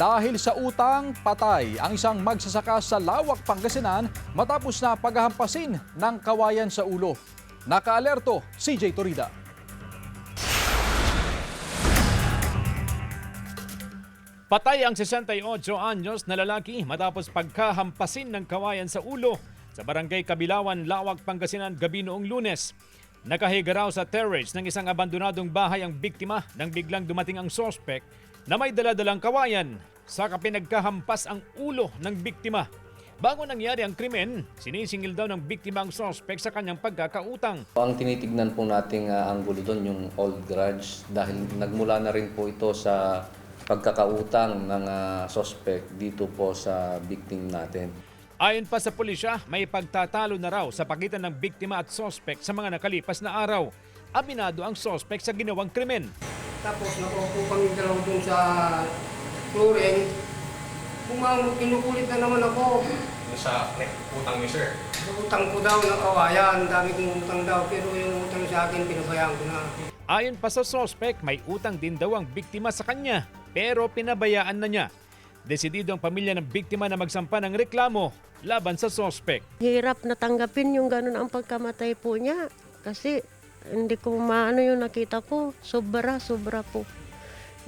Dahil sa utang, patay ang isang magsasaka sa Lawak, Pangasinan matapos na paghahampasin ng kawayan sa ulo. Nakaalerto, CJ Torida. Patay ang 68 anyos na lalaki matapos pagkahampasin ng kawayan sa ulo sa barangay Kabilawan, Lawak, Pangasinan gabi noong Lunes. Nakahiga raw sa terrace ng isang abandonadong bahay ang biktima nang biglang dumating ang sospek na may daladalang kawayan. Saka pinagkahampas ang ulo ng biktima. Bago nangyari ang krimen, sinisingil daw ng biktima ang sospek sa kanyang pagkakautang. Ang tinitignan po nating anggulo doon yung old grudge dahil nagmula na rin po ito sa pagkakautang ng suspect dito po sa victim natin. Ayon pa sa pulisya, may pagtatalo na raw sa pagitan ng biktima at sospek sa mga nakalipas na araw. Aminado ang sospek sa ginawang krimen. Tapos nakaupo kami dalaw dun sa flooring. Kinukulit na naman ako. Sa utang ni sir. Utang ko daw ng kawayan, dami kong utang daw, pero yung utang sa akin pinabayaan ko na. Ayon pa sa sospek, may utang din daw ang biktima sa kanya, pero pinabayaan na niya. Desidido ang pamilya ng biktima na magsampa ng reklamo laban sa sospek. Hirap na tanggapin yung ganun ang pagkamatay po niya. Kasi hindi ko maano yung nakita ko. Sobra po.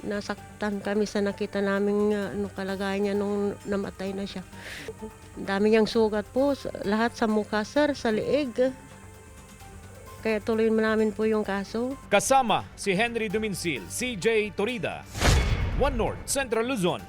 Nasaktan kami sa nakita namin kalagayan niya nung namatay na siya. Dami niyang sugat po. Lahat sa mukha, sir, sa liig. Kaya tuloy namin po yung kaso. Kasama si Henry Duminsil, CJ Torida, One North, Central Luzon.